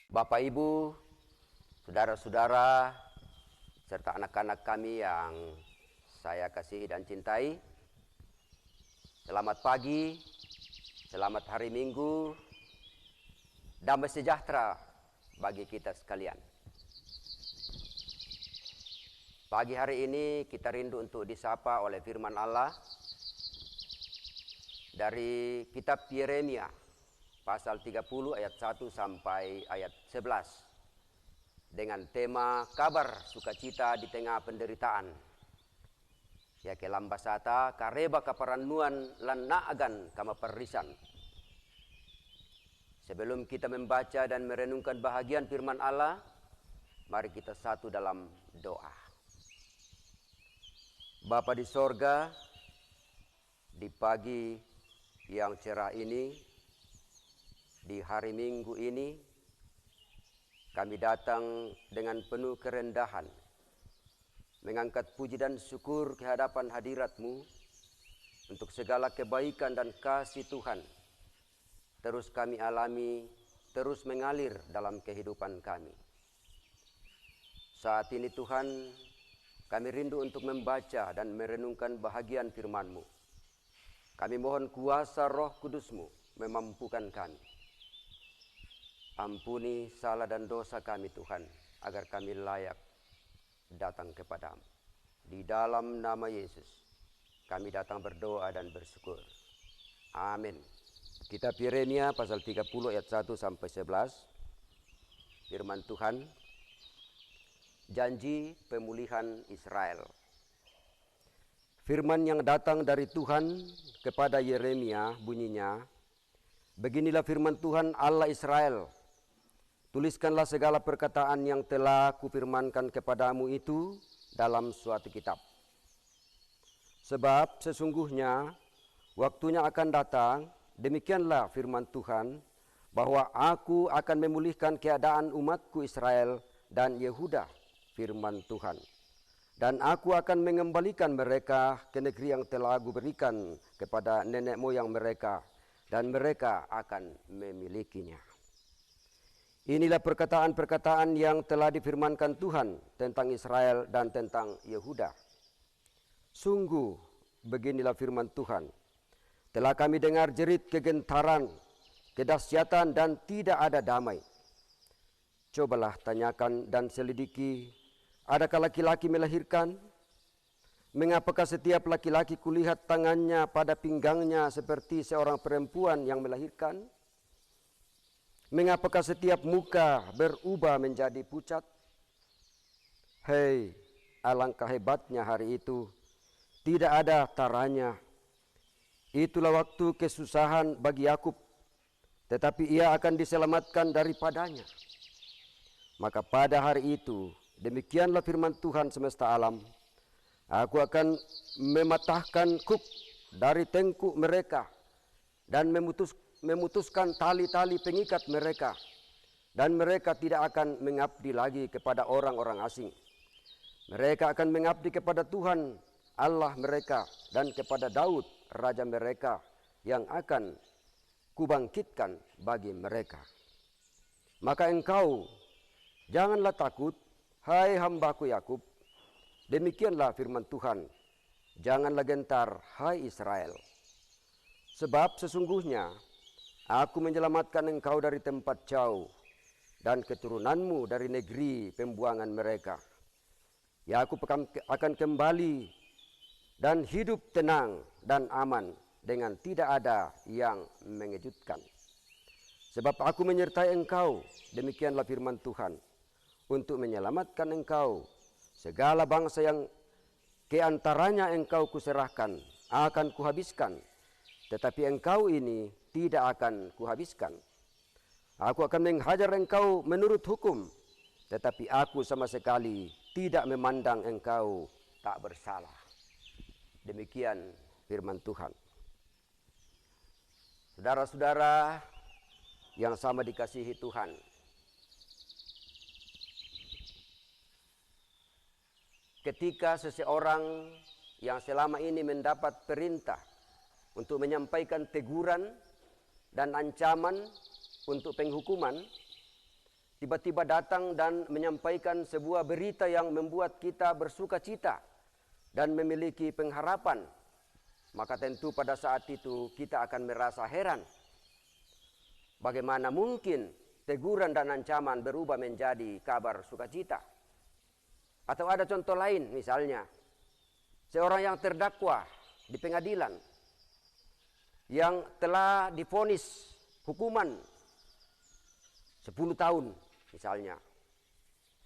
Bapak Ibu, saudara-saudara, serta anak-anak kami yang saya kasihi dan cintai, selamat pagi, selamat hari Minggu, damai sejahtera bagi kita sekalian. Pagi hari ini kita rindu untuk disapa oleh firman Allah dari kitab Yeremia pasal 30 ayat 1 sampai ayat 11 dengan tema kabar sukacita di tengah penderitaan. Ya kelam basata kareba kaparannuan lan naagan kama perrisan. Sebelum kita membaca dan merenungkan bahagian firman Allah, mari kita satu dalam doa. Bapa di sorga, di pagi yang cerah ini, di hari Minggu ini, kami datang dengan penuh kerendahan, mengangkat puji dan syukur ke hadapan hadirat-Mu untuk segala kebaikan dan kasih Tuhan. Terus kami alami, terus mengalir dalam kehidupan kami. Saat ini Tuhan, kami rindu untuk membaca dan merenungkan bahagian firman-Mu. Kami mohon kuasa Roh Kudus-Mu memampukan kami. Ampuni salah dan dosa kami Tuhan, agar kami layak datang kepadamu. Di dalam nama Yesus, kami datang berdoa dan bersyukur. Amin. Kitab Yeremia pasal 30 ayat 1 sampai 11. Firman Tuhan, janji pemulihan Israel. Firman yang datang dari Tuhan kepada Yeremia bunyinya, beginilah firman Tuhan Allah Israel. Tuliskanlah segala perkataan yang telah kufirmankan kepadamu itu dalam suatu kitab. Sebab sesungguhnya waktunya akan datang, demikianlah firman Tuhan, bahwa aku akan memulihkan keadaan umatku Israel dan Yehuda, firman Tuhan. Dan aku akan mengembalikan mereka ke negeri yang telah aku berikan kepada nenek moyang mereka, dan mereka akan memilikinya. Inilah perkataan-perkataan yang telah difirmankan Tuhan tentang Israel dan tentang Yehuda. Sungguh, beginilah firman Tuhan. Telah kami dengar jerit kegentaran, kedahsyatan dan tidak ada damai. Cobalah tanyakan dan selidiki, adakah laki-laki melahirkan? Mengapakah setiap laki-laki kulihat tangannya pada pinggangnya seperti seorang perempuan yang melahirkan? Mengapakah setiap muka berubah menjadi pucat? Hei, alangkah hebatnya hari itu, tidak ada taranya. Itulah waktu kesusahan bagi Yakub, tetapi ia akan diselamatkan daripadanya. Maka pada hari itu, demikianlah firman Tuhan semesta alam, aku akan mematahkan kuk dari tengkuk mereka dan memutuskan tali-tali pengikat mereka, dan mereka tidak akan mengabdi lagi kepada orang-orang asing. Mereka akan mengabdi kepada Tuhan Allah mereka dan kepada Daud raja mereka yang akan kubangkitkan bagi mereka. Maka engkau janganlah takut, hai hambaku Yakub. Demikianlah firman Tuhan, janganlah gentar, hai Israel. Sebab sesungguhnya aku menyelamatkan engkau dari tempat jauh dan keturunanmu dari negeri pembuangan mereka. Yakub akan kembali dan hidup tenang dan aman dengan tidak ada yang mengejutkan. Sebab aku menyertai engkau, demikianlah firman Tuhan, untuk menyelamatkan engkau. Segala bangsa yang keantaranya engkau kuserahkan akan kuhabiskan, tetapi engkau ini tidak akan kuhabiskan. Aku akan menghajar engkau menurut hukum, tetapi aku sama sekali tidak memandang engkau tak bersalah. Demikian firman Tuhan. Saudara-saudara yang sama dikasihi Tuhan, ketika seseorang yang selama ini mendapat perintah untuk menyampaikan teguran dan ancaman untuk penghukuman, tiba-tiba datang dan menyampaikan sebuah berita yang membuat kita bersuka cita dan memiliki pengharapan, maka tentu pada saat itu kita akan merasa heran. Bagaimana mungkin teguran dan ancaman berubah menjadi kabar sukacita? Atau ada contoh lain, misalnya seorang yang terdakwa di pengadilan yang telah divonis hukuman 10 tahun misalnya.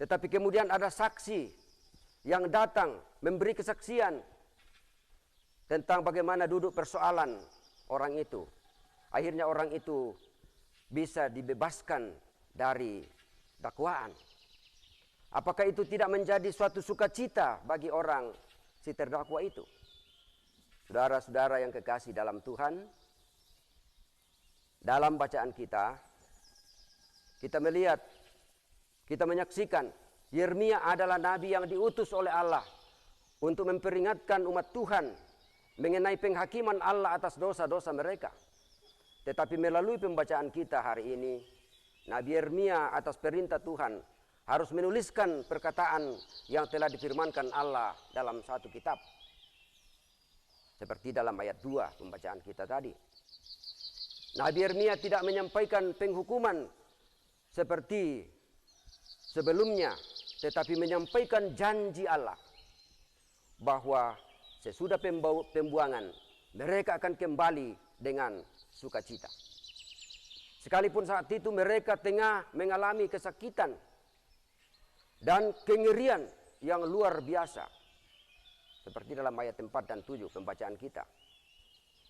Tetapi kemudian ada saksi yang datang memberi kesaksian tentang bagaimana duduk persoalan orang itu. Akhirnya orang itu bisa dibebaskan dari dakwaan. Apakah itu tidak menjadi suatu sukacita bagi orang si terdakwa itu? Saudara-saudara yang kekasih dalam Tuhan, dalam bacaan kita melihat, kita menyaksikan Yeremia adalah nabi yang diutus oleh Allah untuk memperingatkan umat Tuhan mengenai penghakiman Allah atas dosa-dosa mereka. Tetapi melalui pembacaan kita hari ini, Nabi Yeremia atas perintah Tuhan harus menuliskan perkataan yang telah difirmankan Allah dalam satu kitab. Seperti dalam ayat 2 pembacaan kita tadi. Nabi Yeremia tidak menyampaikan penghukuman seperti sebelumnya, tetapi menyampaikan janji Allah bahwa sesudah pembuangan mereka akan kembali dengan sukacita. Sekalipun saat itu mereka tengah mengalami kesakitan dan kengerian yang luar biasa. Seperti dalam ayat 4 dan 7 pembacaan kita.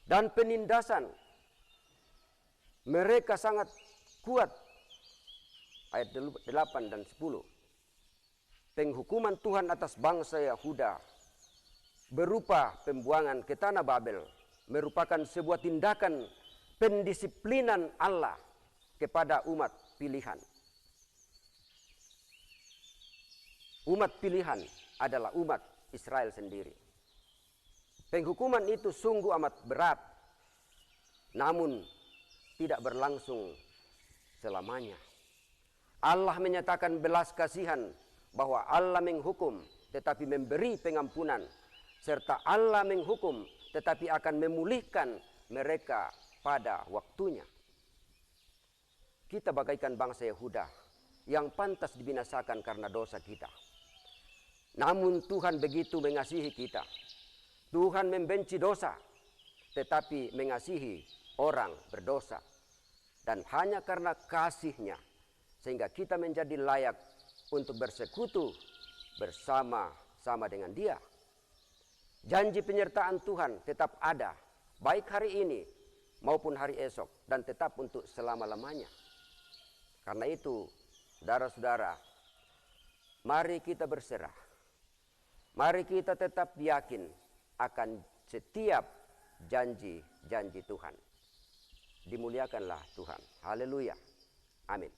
Dan penindasan mereka sangat kuat. Ayat 8 dan 10. Penghukuman Tuhan atas bangsa Yahuda berupa pembuangan ke tanah Babel merupakan sebuah tindakan pendisiplinan Allah kepada umat pilihan. Umat pilihan adalah umat Israel sendiri. Penghukuman itu sungguh amat berat, namun tidak berlangsung selamanya. Allah menyatakan belas kasihan bahwa Allah menghukum tetapi memberi pengampunan, serta Allah menghukum tetapi akan memulihkan mereka pada waktunya. Kita bagaikan bangsa Yehuda yang pantas dibinasakan karena dosa kita. Namun Tuhan begitu mengasihi kita. Tuhan membenci dosa, tetapi mengasihi orang berdosa. Dan hanya karena kasih-Nya, sehingga kita menjadi layak untuk bersekutu bersama-sama dengan Dia. Janji penyertaan Tuhan tetap ada, baik hari ini maupun hari esok, dan tetap untuk selama-lamanya. Karena itu, saudara-saudara, mari kita berserah. Mari kita tetap yakin akan setiap janji-janji Tuhan. Dimuliakanlah Tuhan. Haleluya. Amin.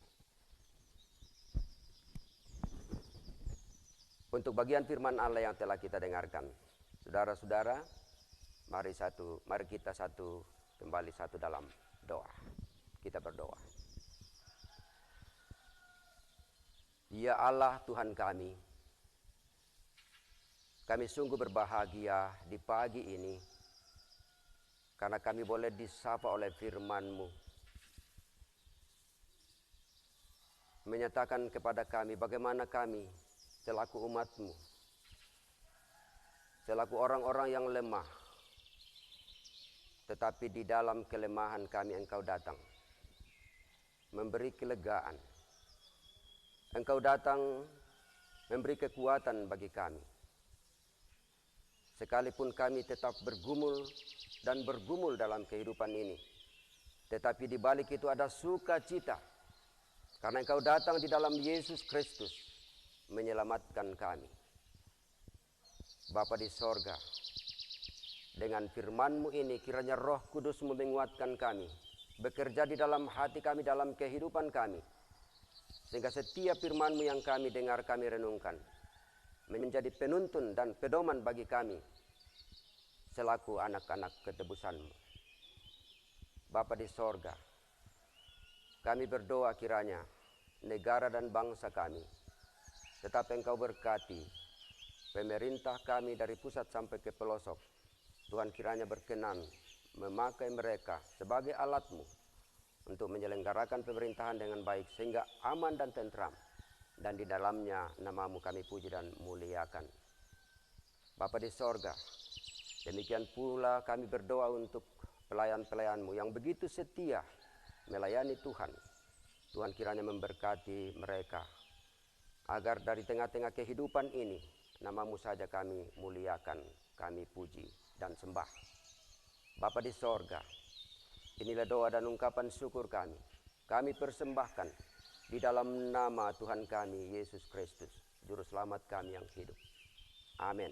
Untuk bagian firman Allah yang telah kita dengarkan, saudara-saudara, mari kita kembali satu dalam doa. Kita berdoa. Ya Allah Tuhan kami sungguh berbahagia di pagi ini karena kami boleh disapa oleh firman-Mu, menyatakan kepada kami bagaimana kami selaku umat-Mu, selaku orang-orang yang lemah, tetapi di dalam kelemahan kami Engkau datang memberi kelegaan. Engkau datang memberi kekuatan bagi kami. Sekalipun kami tetap bergumul dalam kehidupan ini, tetapi di balik itu ada sukacita, karena Engkau datang di dalam Yesus Kristus menyelamatkan kami. Bapa di sorga, dengan firman-Mu ini kiranya Roh Kudus-Mu menguatkan kami, bekerja di dalam hati kami, dalam kehidupan kami, sehingga setiap firman-Mu yang kami dengar, kami renungkan, menjadi penuntun dan pedoman bagi kami selaku anak-anak ketebusan-Mu. Bapa di sorga, kami berdoa kiranya negara dan bangsa kami. Tetap Engkau berkati pemerintah kami dari pusat sampai ke pelosok. Tuhan kiranya berkenan memakai mereka sebagai alat-Mu untuk menyelenggarakan pemerintahan dengan baik sehingga aman dan tentram. Dan di dalamnya nama-Mu kami puji dan muliakan. Bapa di sorga, demikian pula kami berdoa untuk pelayan-pelayan-Mu yang begitu setia melayani Tuhan. Tuhan kiranya memberkati mereka, agar dari tengah-tengah kehidupan ini, nama-Mu saja kami muliakan, kami puji dan sembah. Bapa di sorga, inilah doa dan ungkapan syukur kami. Kami persembahkan di dalam nama Tuhan kami, Yesus Kristus, Juru Selamat kami yang hidup. Amin.